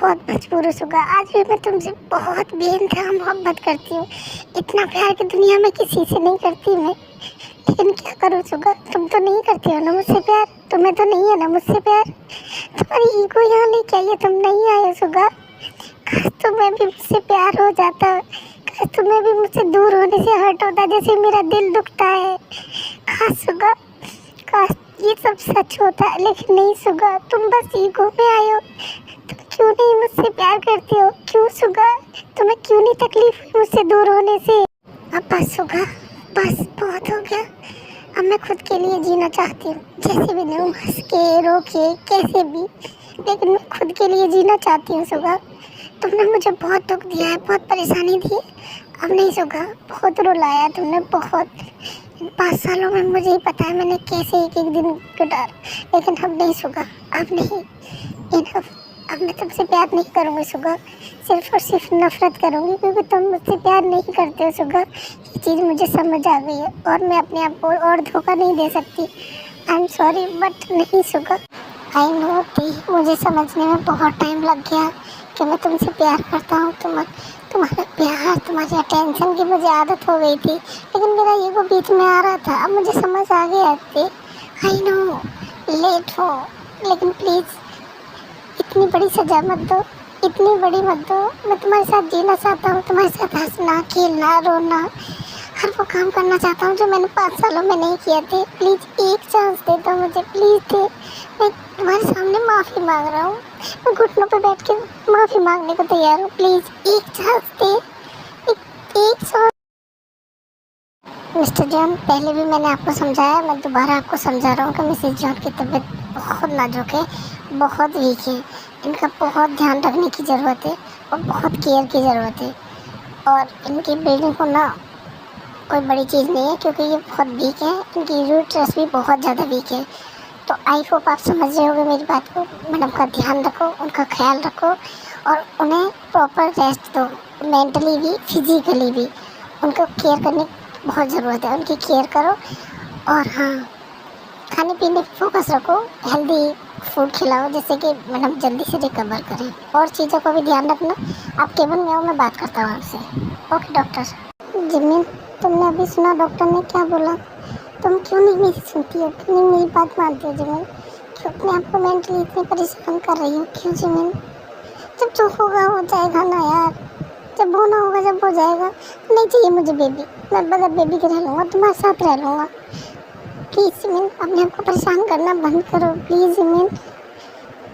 बहुत मजबूर हूँ सुगा। आज भी मैं तुमसे बहुत बेइंतहा मोहब्बत करती हूँ। इतना प्यार की दुनिया में किसी से नहीं करती मैं। लेकिन क्या करूँ सुगा, तुम तो नहीं करती हो ना मुझसे प्यार। तुम्हें तो नहीं है ना मुझसे प्यार। तुम्हारी ईगो यहाँ लेके आई है, तुम नहीं आए हो सुगा। काश तुम्हें भी मुझसे प्यार हो जाता। काश तुम्हें भी मुझसे दूर होने से हर्ट होता जैसे मेरा दिल दुखता है। काश सुगा, काश ये सब सच होता है। लेकिन नहीं सुगा, तुम बस ईगो में आए हो। तुम क्यों नहीं मुझसे प्यार करती हो? क्यों सुगा, तुम्हें क्यों नहीं तकलीफ हुई मुझसे दूर होने से? अब बस सुगा, बस बहुत हो गया। अब मैं खुद के लिए जीना चाहती हूँ, जैसे भी नहीं, हंस के रो के कैसे भी, लेकिन मैं खुद के लिए जीना चाहती हूँ सुगा। तुमने मुझे बहुत दुख दिया है, बहुत परेशानी दी। अब नहीं सुगा, बहुत रुलाया तुमने, बहुत। इन 5 सालों में मुझे ही पता है मैंने कैसे एक एक दिन गुजार। लेकिन अब नहीं सुगा, अब नहीं, इनफ। अब मैं तुमसे प्यार नहीं करूँगी सुगा, सिर्फ और सिर्फ नफरत करूँगी, क्योंकि तुम मुझसे प्यार नहीं करते हो सुगा। ये चीज़ मुझे समझ आ गई है और मैं अपने आप को और धोखा नहीं दे सकती। आई एम सॉरी बट नहीं सुगा। आई नो दी, मुझे समझने में बहुत टाइम लग गया कि मैं तुमसे प्यार करता हूँ। तुम्हारा प्यार, तुम्हारी अटेंशन की मुझे आदत हो गई थी, लेकिन मेरा ईगो बीच में आ रहा था। अब मुझे समझ आ गया थी। आई नो लेट हो, लेकिन प्लीज़ इतनी बड़ी सज़ा मत दो, इतनी बड़ी मत दो। मैं तुम्हारे साथ जीना चाहता हूँ, तुम्हारे साथ हंसना, खेलना, रोना, हर वो काम करना चाहता हूँ जो मैंने 5 सालों में नहीं किए थे। प्लीज़ एक चांस दे दो मुझे, प्लीज़ दे। मैं तुम्हारे सामने माफ़ी मांग रहा हूँ, मैं घुटनों पे बैठ के माफ़ी मांगने को तैयार हूँ। प्लीज़ एक चांस दे, एक चांस। मिस्टर जॉन, पहले भी मैंने आपको समझाया, मैं दोबारा आपको समझा रहा हूँ कि मिसेस जॉन की तबीयत बहुत नाजुक है, बहुत वीक है। इनका बहुत ध्यान रखने की ज़रूरत है और बहुत केयर की ज़रूरत है। और इनकी ब्लीडिंग होना कोई बड़ी चीज़ नहीं है, क्योंकि ये बहुत वीक है। इनकी यूट्रस भी बहुत ज़्यादा वीक है। तो आई होप आप समझ रहे होगे मेरी बात को। मैडम का ध्यान रखो, उनका ख्याल रखो और उन्हें प्रॉपर रेस्ट दो, मेंटली भी फिजिकली भी। उनको केयर करने की बहुत ज़रूरत है, उनकी केयर करो। और हाँ, खाने पीने पर फोकस रखो, हेल्दी फूड खिलाओ, जिससे कि मैडम जल्दी से रिकवर करें। और चीज़ों को भी ध्यान रखना। आप केवल में आओ, मैं बात करता हूँ आपसे। Okay doctor. जिमिन, तुमने अभी सुना डॉक्टर ने क्या बोला? तुम क्यों नहीं मेरी सुनती हो, क्यों नहीं मेरी बात मानती हो जिमिन? क्यों अपने आप को मेंटली इतनी परेशान कर रही हो, क्यों जिमिन? जब जो होगा हो जाएगा ना यार, जब होना होगा जब हो जाएगा। नहीं चाहिए मुझे बेबी, मैं बगैर बेबी के रह लूँगा, तुम्हारे साथ रह लूँगा। प्लीज़ जिमिन, अपने आप को परेशान करना बंद करो प्लीज़ जिमिन।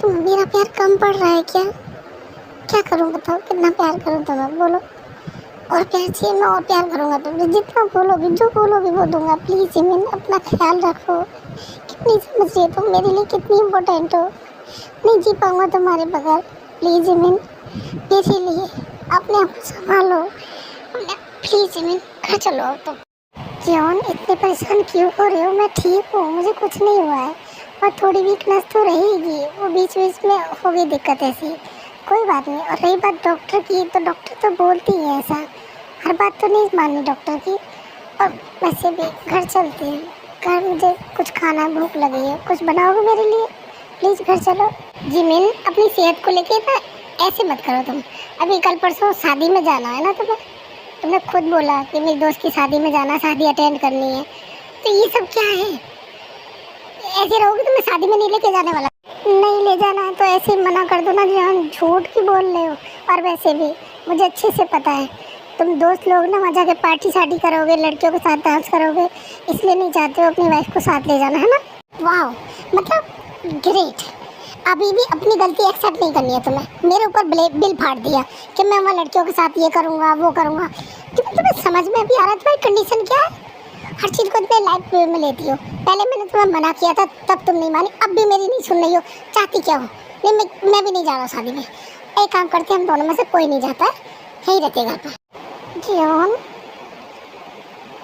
तुम मेरा प्यार कम पड़ रहा है क्या? क्या करूँ बताओ, कितना प्यार करूँ तुम्हें, बोलो। और प्यार चाहिए, मैं और प्यार करूँगा तुमसे, जितना बोलोगी, जो बोलोगी वो दूंगा। प्लीज़ जिमिन, अपना ख्याल रखो। कितनी समझ रही हो तुम मेरे लिए, कितनी इम्पोर्टेंट हो। नहीं जी पाऊँगा तुम्हारे बगैर। प्लीज़ जिमिन, मेरे लिए अपने आप को संभालो। प्लीज़ जिमिन, घर चलो अब तुम। जॉन, इतने परेशान क्यों हो रहे हो? मैं ठीक हूँ, मुझे कुछ नहीं हुआ है। और थोड़ी वीकनेस तो रहेगी, वो बीच बीच में होगी दिक्कत ऐसी, कोई बात नहीं। और रही बात डॉक्टर की, तो डॉक्टर तो बोलती है ऐसा, हर बात तो नहीं माननी डॉक्टर की। और वैसे भी घर चलती है, घर मुझे कुछ खाना, भूख लगी है, कुछ बनाओगे मेरे लिए? प्लीज़ घर चलो। जिमिन, अपनी सेहत को लेके ना ऐसे मत करो तुम। अभी कल परसों शादी में जाना है ना तुम्हें, तुमने खुद बोला कि मेरी दोस्त की शादी में जाना, शादी अटेंड करनी है। तो ये सब क्या है? ऐसे रहोगे तो मैं शादी में नहीं लेके जाने वाला। नहीं ले जाना है तो ऐसे ही मना कर दो ना जान, झूठ क्यों बोल रहे हो? और वैसे भी मुझे अच्छे से पता है, तुम दोस्त लोग ना मजा के पार्टी शादी करोगे, लड़कियों के साथ डांस करोगे, इसलिए नहीं चाहते हो अपनी वाइफ को साथ ले जाना, है ना? वाह, मतलब ग्रेट। अभी भी अपनी गलती एक्सेप्ट नहीं करनी है तुम्हें। मेरे ऊपर बिल फाड़ दिया कि मैं वहाँ लड़कियों के साथ ये करूँगा, वो करूँगा। क्योंकि तुम्हें समझ में भी आ रहा है तुम्हारी कंडीशन क्या है? हर चीज़ को इतने लाइट वे में लेती हो। पहले मैंने तुम्हें मना किया था, तब तुम नहीं मानी, अब भी मेरी नहीं सुन रही हो। चाहती क्या हो? नहीं, मैं भी नहीं जा रहा शादी में। एक काम करते हैं, हम दोनों में से कोई नहीं जाता है, यहीं रहते घर पर। जॉन,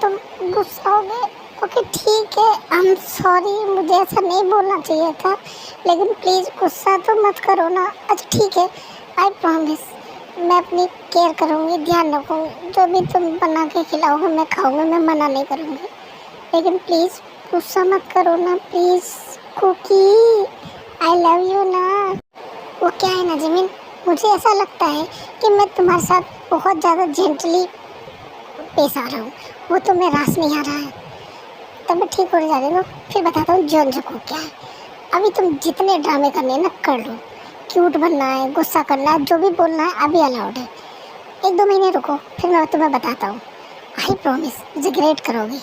तुम गुस्सा हो गए? ओके ठीक है, आई एम सॉरी, मुझे ऐसा नहीं बोलना चाहिए था, लेकिन प्लीज़ गुस्सा तो मत करो ना। अच्छा ठीक है, आई प्रॉमिस मैं अपनी केयर करूँगी, ध्यान रखूँगी। जो भी तुम बना के खिलाओगे मैं खाऊँगी, मैं मना नहीं करूँगी। लेकिन प्लीज़ गुस्सा मत करो ना please. Cookie, I love you ना। वो क्या है ना जिमिन, मुझे ऐसा लगता है कि मैं तुम्हारे साथ बहुत ज़्यादा जेंटली पेश आ रहा हूँ, वो तुम्हें रास नहीं आ रहा है। तब मैं ठीक हो जाने दो, फिर बताता हूँ जौन को क्या है। अभी तुम जितने ड्रामे करने हैं ना कर लो, क्यूट बनना है, गुस्सा करना है, जो भी बोलना है अभी अलाउड है। 1-2 महीने रुको, फिर मैं तुम्हें बताता हूँ। आई प्रॉमिस मुझे ग्रेट करोगी।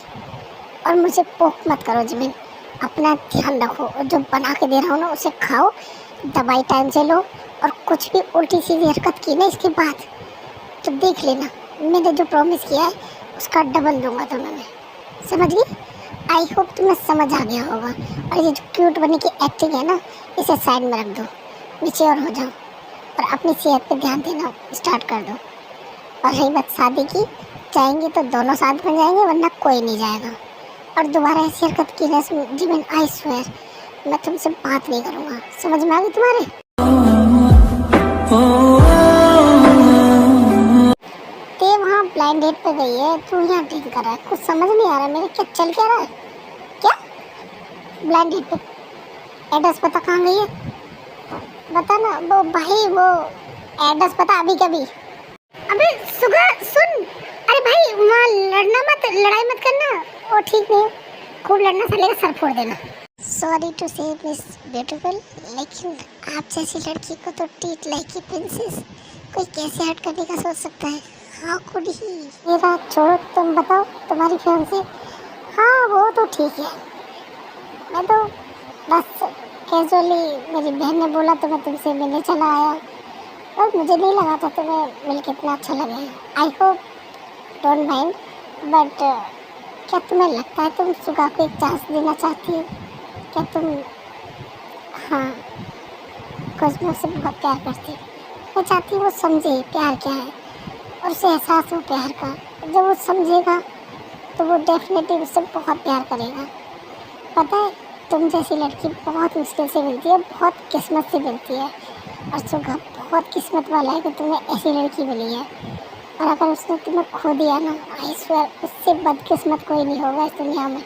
और मुझे पोक मत करो जिमिन, अपना ध्यान रखो, और जो बना के दे रहा हूँ ना उसे खाओ, दवाई टाइम से लो, और कुछ भी उल्टी सीधी हरकत की ना इसके बाद तो देख लेना, मैंने जो प्रॉमिस किया है उसका डबल दूंगा तुम्हें मैं। समझ गई? आई होप तुम्हें समझ आ गया होगा। और ये जो क्यूट बनने की एक्टिंग है ना, इसे साइड में रख दो, मैच्योर हो जाओ और अपनी सेहत पे ध्यान देना स्टार्ट कर दो। और रही बात शादी की, जाएंगे तो दोनों साथ में जाएंगे, वरना कोई नहीं जाएगा। और दोबारा ऐसी हरकत की ना जिमिन, आई स्वेयर मैं तुमसे बात नहीं करूँगा। समझ में आ गई तुम्हारे? ते वहाँ ब्लाइंड डेट पे गई है, तू यहाँ ड्रिंक कर रहा है, कुछ समझ नहीं आ रहा मेरे, क्या चल क्या रहा है? क्या ब्लाइंड डेट पे? एड्रेस पता कहाँ गई है? बता ना वो भाई, वो एड्रेस पता अभी कभी। अबे सुगा सुन, अरे भाई वहाँ लड़ना मत, लड़ाई मत करना, वो ठीक नहीं है। खूब लड़ना साले का सर फोड़ देना। सॉरी टू से मिस ब्यूटीफुल, लेकिन आप जैसी लड़की को तो ट्रीट लाइक ए प्रिंसेस कोई कैसे हट करने का सोच सकता है? हाँ कुड़ी ही मेरा छोड़ो, तुम बताओ तुम्हारी फियांसे। हाँ वो तो ठीक है, मैं तो बस कैजुअली, मेरी बहन ने बोला तो मैं तुमसे मिलने चला आया, और मुझे नहीं लगा था तुम्हें मिल के इतना अच्छा लगे। I hope don't mind, but क्या तुम्हें लगता है तुम सुगा को एक चांस देना चाहती हो? क्या तुम? हाँ, बिकॉज मैं उससे बहुत प्यार करती हूँ। मैं चाहती हूँ वो समझे प्यार क्या है और उसे एहसास हो प्यार का। जब वो समझेगा तो वो डेफिनेटली उससे बहुत प्यार करेगा। पता है, तुम जैसी लड़की बहुत मुश्किल से मिलती है, बहुत किस्मत से मिलती है, और सुगा बहुत किस्मत वाला है कि तुम्हें ऐसी लड़की मिली है। और अगर उसने तुम्हें खो दिया ना, आई स्वेयर उससे बदकिस्मत कोई नहीं होगा इस दुनिया में।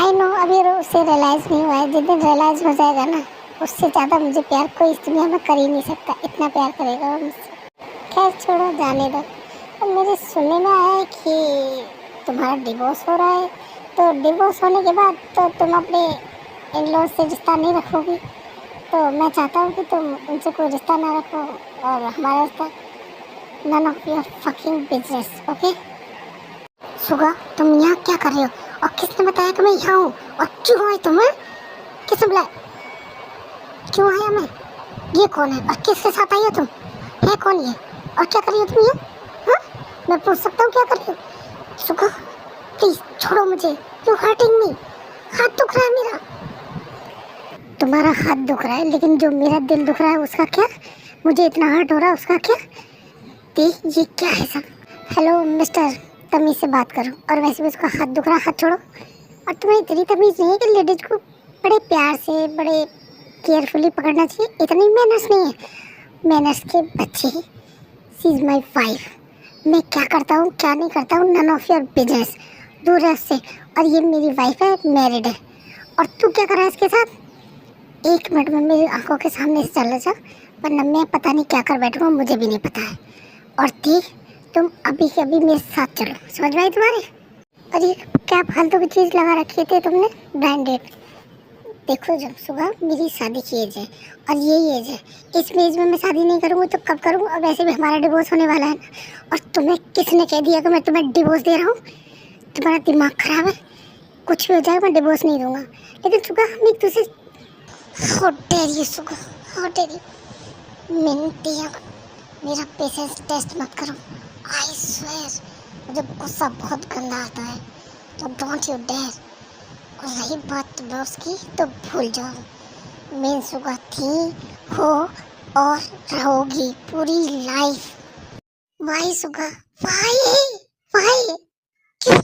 आई नो अभी उसे रियलाइज़ नहीं हुआ है, जिस दिन रियलाइज़ हो जाएगा ना, उससे ज़्यादा मुझे प्यार कोई इस दुनिया में कर ही नहीं सकता, इतना प्यार करेगा वो मुझसे। खैर छोड़ो, जाने दो। और मुझे सुनने में आया है कि तुम्हारा डिवोर्स हो रहा है, तो डिवोर्स होने के बाद तो तुम अपने इन लॉज से रिश्ता नहीं रखोगी, तो मैं चाहता हूँ कि तुम उनसे कोई रिश्ता ना रखो, और हमारा रिश्ता none of your fucking business, okay? Suga तुम यहाँ क्या कर रहे हो, और किसने बताया कि मैं यहाँ हूँ, और क्यों आई तुम्हें? किसने बुलाया? क्यों आया मैं? ये कौन है और किसके साथ आई हो तुम? है कौन ये और क्या कर रही हो तुम ये? हाँ, मैं पूछ सकता हूँ क्या कर रही हो? सुगा प्लीज छोड़ो मुझे, यू हर्टिंग मी, हाथ दुख रहा है मेरा। तुम्हारा हाथ दुख रहा है, लेकिन जो मेरा दिल दुख रहा है उसका क्या? मुझे इतना हर्ट हो रहा है उसका क्या? देख ये क्या है सब? हेलो मिस्टर, तमीज़ से बात करो, और वैसे भी उसका हाथ दुख रहा है, हाथ छोड़ो। और तुम्हें इतनी तमीज़ नहीं है कि लेडीज को बड़े प्यार से, बड़े केयरफुली पकड़ना चाहिए? इतनी मैनर्स नहीं है। मैनर्स के बच्चे, शी इज़ माई वाइफ। मैं क्या करता हूँ क्या नहीं करता हूँ नन ऑफ योर बिजनेस, दूर है उससे। और ये मेरी वाइफ है, मैरिड है, और तू क्या कर रहा है इसके साथ? 1 मिनट में मेरी आंखों के सामने से चला जा, वरना मैं पता नहीं क्या कर बैठूँगा, मुझे भी नहीं पता है। और देख तुम अभी के अभी मेरे साथ चलो, समझ में आई तुम्हारे? और ये क्या फालतू की चीज़ लगा रखी थी तुमने, ब्रांडेड? देखो जब सुबह मेरी शादी की एज है, और यही एज है, इस एज में मैं शादी नहीं करूँगी तो कब करूँ? और वैसे भी हमारा डिवोर्स होने वाला है ना। और तुम्हें किसने कह दिया कि मैं तुम्हें डिवोर्स दे रहा हूँ? तुम्हारा दिमाग खराब है? कुछ भी हो जाएगा मैं डिवोर्स नहीं दूंगा। लेकिन सुबह हम एक दूसरे, how dare you Suga, how dare you. मिनटिया, मेरा पेशेंस टेस्ट मत करो, आई स्वेयर मुझे गुस्सा बहुत गंदा आता है, तो डोंट यू डेयर। और रही बात डिवोर्स की तो भूल जाओ, मैं सुगा थी, हो और रहोगी पूरी लाइफ। वाई सुगा, वाई वाई, क्यों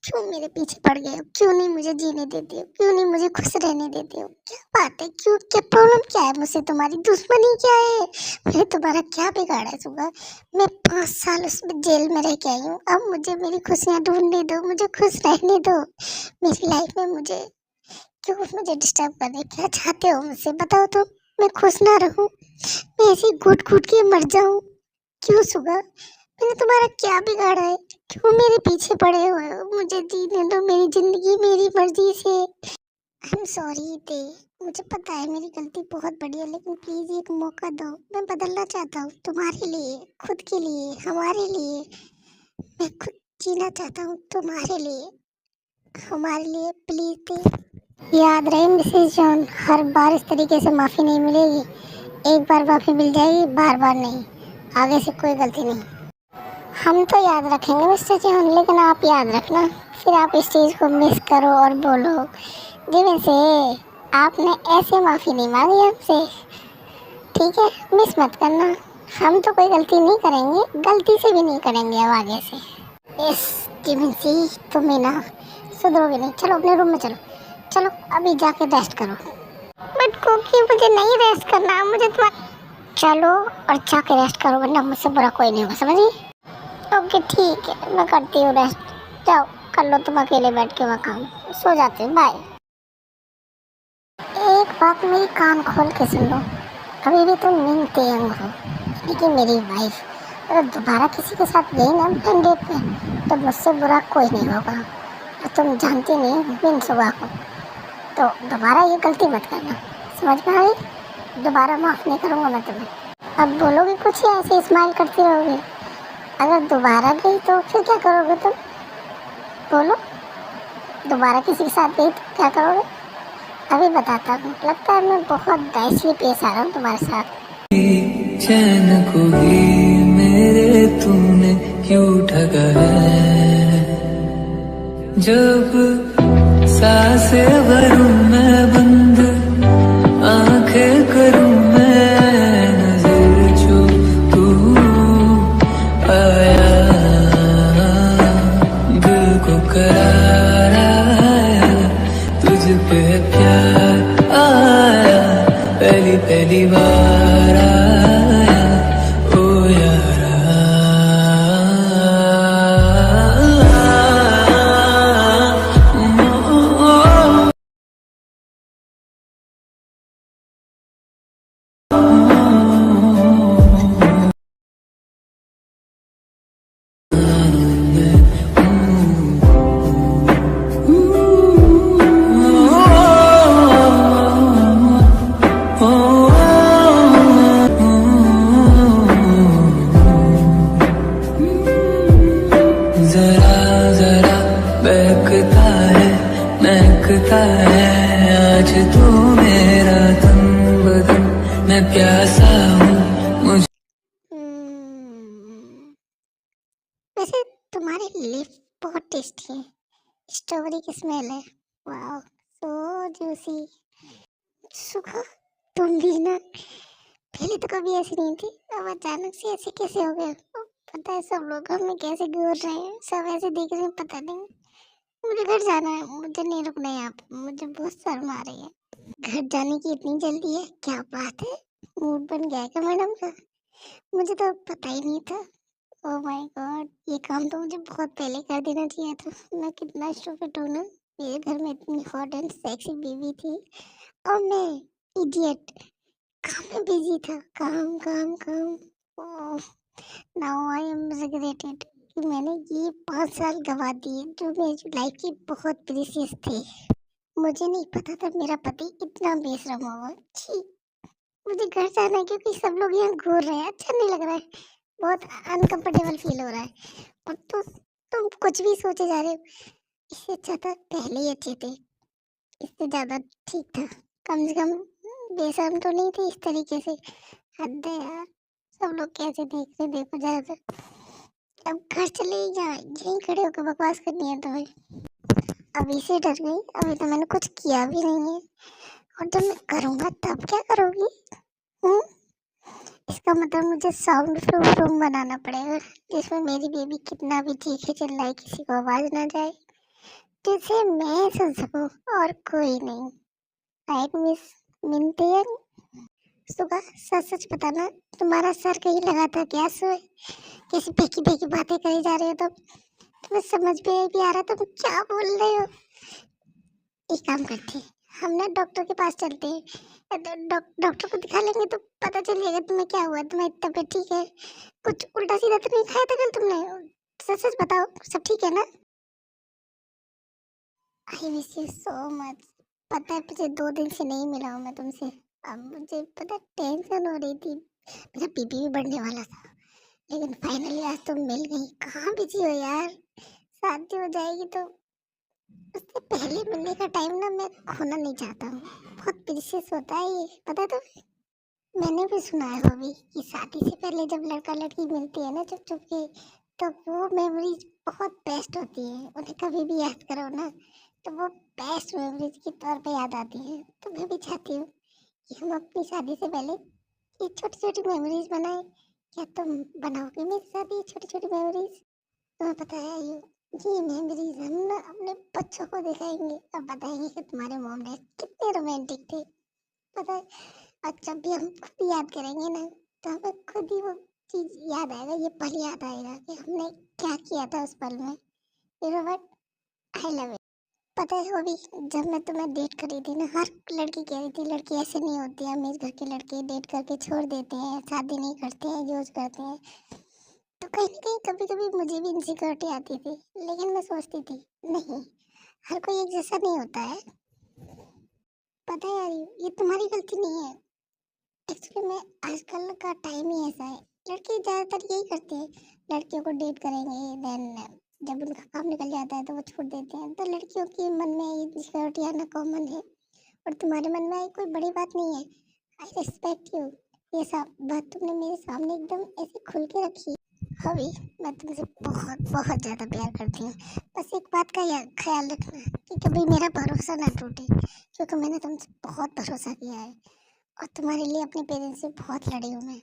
क्यों मेरे पीछे पड़ गए हो? क्यों नहीं मुझे जीने देते हो? क्यों नहीं मुझे खुश रहने देते हो? क्या बात है? क्यों, क्या प्रॉब्लम क्या है मुझसे? तुम्हारी दुश्मनी क्या है? मैंने तुम्हारा क्या बिगाड़ा है सुगा? मैं 5 साल उसमें जेल में रह के आई हूँ, अब मुझे मेरी खुशियाँ ढूंढने दो, मुझे खुश रहने दो मेरी लाइफ में। मुझे क्यों मुझे डिस्टर्ब करने, क्या चाहते हो मुझसे बताओ? तो मैं खुश ना रहूं, मैं ऐसे घुट घुट के मर जाऊं। क्यों सुगा, मैंने तुम्हारा क्या बिगाड़ा है? क्यों मेरे पीछे पड़े हुए हो? मुझे जीने दो मेरी जिंदगी मेरी मर्जी से। आई एम सॉरी दे, मुझे पता है मेरी गलती बहुत बड़ी है, लेकिन प्लीज एक मौका दो। मैं बदलना चाहता हूँ तुम्हारे लिए, खुद के लिए, हमारे लिए। मैं खुद जीना चाहता हूँ तुम्हारे लिए, हमारे लिए। प्लीज दे। याद रहे मिसेस जॉन, हर बार इस तरीके से माफी नहीं मिलेगी। एक बार माफी मिल जाएगी, बार बार नहीं। आगे से कोई गलती नहीं। हम तो याद रखेंगे मिस्टर जॉन, लेकिन आप याद रखना, फिर आप इस चीज को मिस करो और बोलो जीवन से आपने ऐसे माफी नहीं मांगी हमसे। ठीक है, मिस मत करना। हम तो कोई गलती नहीं करेंगे, गलती से भी नहीं करेंगे अब आगे से। यस जीवन सी, तुम्हें ना सुधरोगे नहीं। चलो अपने रूम में चलो, चलो अभी जाके रेस्ट करो। बट कुकी मुझे नहीं रेस्ट करना, मुझे तुम्हारा। चलो और जाके रेस्ट करो, वरना मुझसे बुरा कोई नहीं होगा, समझी? ओके ठीक है, मैं करती हूँ रेस्ट। जाओ कर लो तुम अकेले बैठ के वहाँ काम, सो जाते हैं, बाय। एक बात मेरी कान खोल के सुन लो, अभी भी तुम नींद तेंग हो, लेकिन मेरी वाइफ अगर दोबारा किसी के साथ गई ना ब्लाइंड डेट पे, तो मुझसे बुरा कोई नहीं होगा। और तुम जानती नहीं बिन सुबह को, तो दोबारा ये गलती मत करना, समझ में आई? दोबारा माफ़ नहीं करूँगा मैं तुम्हें। अब बोलोगे कुछ या ऐसे स्माइल करती रहोगे? अगर दोबारा गई तो फिर क्या करोगे तुम? बोलो, दोबारा किसी के साथ गई तो क्या करोगे? अभी बताता हूँ। लगता है मैं बहुत डाइसली पेश आ रहा हूँ तुम्हारे साथ। चैन को भी मेरे तूने क्यों ठगा है? जब सांसें भरूं मैं बंद, आंखें करूं मैं नजर, जो तू आया दिल को करार आया, तुझ पे प्यार आया, पहली पहली बार आया ओ यारा। जरा जरा बहकता है, महकता है आज तू मेरा तन बदन, मैं प्यासा हूँ मुझे। वैसे तुम्हारे लिप बहुत टेस्टी है, स्ट्रॉबेरी की स्मेल है। वाह, सो जूसी। सुखा, तुम भी ना पहले तो कभी ऐसी नहीं थी, अब अचानक से ऐसे कैसे हो गए? पता है सब लोग हमें कैसे घूर रहे हैं, सब ऐसे देख रहे हैं, पता नहीं। मुझे घर जाना है, मुझे नहीं रुकना है यहाँ पे, मुझे बहुत शर्म आ रही है। घर जाने की इतनी जल्दी है, क्या बात है? मूड बन गया है क्या मैडम का? मुझे तो पता ही नहीं था। ओह माय गॉड, ये काम तो मुझे बहुत पहले कर देना चाहिए था। मैं कितना स्टूपिड हूँ ना, मेरे घर में इतनी हॉट एंड सेक्सी बीवी थी और मैं इडियट काम में बिजी था। काम काम काम। ओह, नाउ आई एम रिग्रेटेड कि मैंने ये 5 साल गवा दिए जो मेरी लाइफ की बहुत प्रीशियस थे। मुझे नहीं पता था मेरा पति इतना बेशरम होगा। छी, मुझे घर जाना है क्योंकि सब लोग यहाँ घूर रहे हैं, अच्छा नहीं लग रहा है, बहुत अनकंफर्टेबल फील हो रहा है। और तुम कुछ भी सोचे जा रहे हो, इससे अच्छा था पहले ही अच्छे थे, इससे ज्यादा ठीक था। कम से कम बेशरम तो नहीं थे इस तरीके से। हद है यार, सब लोग कैसे देख रहे देखो जरा तो। अब घर चले या यहीं खड़े होकर बकवास करनी है तुम्हें? अभी से डर गई? अभी तो मैंने कुछ किया भी नहीं है, और जब मैं करूँगा तब क्या करोगी? हम्म, इसका मतलब मुझे साउंड प्रूफ रूम बनाना पड़ेगा, जिसमें मेरी बेबी कितना भी चीखे चिल्लाए किसी को आवाज ना जाए, जिसे मैं सुन सकूं और कोई नहीं। राइट मिस मिनटेन? सुबह सच सच बताना, तुम्हारा सर कहीं लगा था क्या? सोए कैसी फेंकी फेंकी बातें करी जा रही हो तुम? तुम्हें समझ में भी आ रहा तुम क्या बोल रहे हो? एक काम करते हैं, हम ना डॉक्टर के पास चलते हैं, डॉक्टर को दिखा लेंगे तो पता चल जाएगा तुम्हें क्या हुआ, तुम्हारी तबीयत ठीक है, कुछ उल्टा सीधा तो नहीं खाया था कल तुमने? सच सच बताओ, सब ठीक है ना? I miss you so much. पता है मुझे 2 दिन से नहीं मिला हूँ मैं तुमसे। अब मुझे पता टेंशन हो रही थी, मेरा बीपी भी बढ़ने वाला था, लेकिन फाइनली आज तुम मिल गई। कहाँ बिजी हो यार, शादी हो जाएगी तो उससे पहले मिलने का टाइम ना मैं खोना नहीं चाहता हूँ। बहुत प्रीशियस होता है ये, पता है तुम्हें? मैंने भी सुना है भाभी कि शादी से पहले जब लड़का लड़की मिलती है ना चुप चुप के, तो वो मेमोरीज बहुत बेस्ट होती है। उन्हें कभी भी याद करो ना तो वो बेस्ट मेमोरीज के तौर पे याद आती है। तो मैं भी चाहती हूँ कि हम अपनी शादी से पहले ये छोटी छोटी मेमोरीज बनाएं। क्या तुम बनाओगे मेरे साथ ये छोटी छोटी मेमोरीज? तुम्हें पता है ये मेमोरीज हम ना अपने बच्चों को दिखाएंगे और बताएंगे कि तुम्हारे मॉम डैड कितने रोमांटिक थे, पता है? और जब भी हम खुद याद करेंगे ना तो हमें खुद ही वो चीज याद आएगा, ये पल याद आएगा कि हमने क्या किया था उस पल में। You know what, I love it. पता है अभी जब मैं तुम्हें डेट कर रही थी ना, हर लड़की कह रही थी लड़की ऐसे नहीं होती है, अमीर घर के लड़के डेट करके छोड़ देते हैं, शादी नहीं करते हैं, यूज करते हैं। तो कहीं ना कहीं कभी कभी मुझे भी इनसिक्योरिटी आती थी, लेकिन मैं सोचती थी नहीं, हर कोई एक जैसा नहीं होता है। पता है यार, ये तुम्हारी गलती नहीं है। एक्चुअली मैं आजकल का टाइम ही ऐसा है, लड़के ज़्यादातर यही करते हैं, लड़कियों को डेट करेंगे, देन जब उनका काम निकल जाता है तो वो छोड़ देते हैं। तो लड़कियों के मन में ये इनसिक्योरिटी आना कॉमन है, और तुम्हारे मन में आई कोई बड़ी बात नहीं है। आई रिस्पेक्ट यू, ये सब बात तुमने मेरे सामने एकदम ऐसे खुल के रखी। अभी मैं तुमसे बहुत बहुत ज़्यादा प्यार करती हूँ। बस एक बात का ख्याल रखना कि कभी मेरा भरोसा ना टूटे, क्योंकि मैंने तुमसे बहुत भरोसा किया है और तुम्हारे लिए अपने पेरेंट्स से बहुत लड़ी हूँ मैं।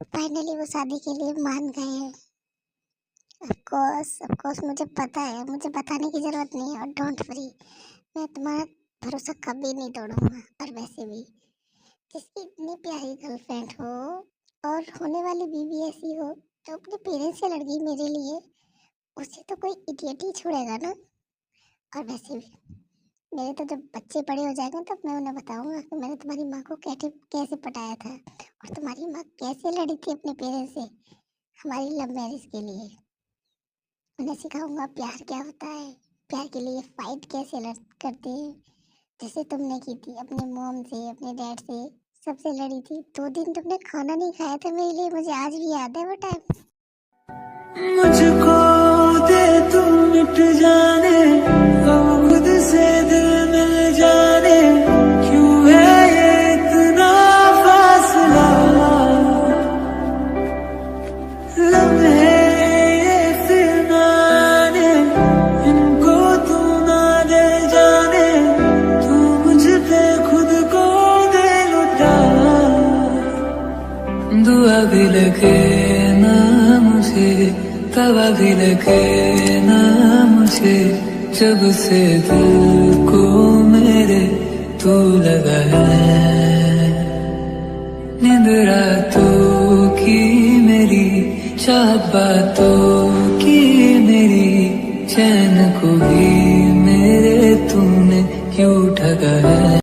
फाइनली वो शादी के लिए मान गए हैं। ऑफ कोर्स मुझे पता है, मुझे बताने की ज़रूरत नहीं है, और डोंट वरी, मैं तुम्हारा भरोसा कभी नहीं तोड़ूंगा। और वैसे भी जिसकी इतनी प्यारी गर्लफ्रेंड हो और होने वाली बीवी ऐसी हो जो अपने पेरेंट्स से लड़ गई मेरे लिए, उसे तो कोई इडियट ही छोड़ेगा ना। और वैसे भी मेरे तो जब बच्चे बड़े हो जाएंगे तब मैं उन्हें बताऊंगा कि मैंने तुम्हारी माँ को कैसे कैसे पटाया था, और तुम्हारी माँ कैसे लड़ी थी अपने पेरेंट्स से हमारी लव मैरिज के लिए। उन्हें सिखाऊंगा प्यार क्या होता है, प्यार के लिए फाइट कैसे करते हैं, जैसे तुमने की थी अपने मॉम से, अपने डैड से, सबसे लड़ी थी। 2 दिन तुमने खाना नहीं खाया था मेरे लिए, मुझे आज भी याद है वो टाइम। मुझको दे तू मिट जाने, अब खुद से दिल मिल जाने, क्यों है ये इतना फासला, लम्हे ये फिर ना आने, इनको तू ना दे जाने, तू मुझ पे खुद को दे लुटा, दुआ भी लगे ना मुझे, तवा भी लगे ना मुझे, जब से दिल को मेरे तू लगा है। नींद रातों की मेरी, चाहत बातों की मेरी, चैन को भी मेरे तूने क्यों ठगा है।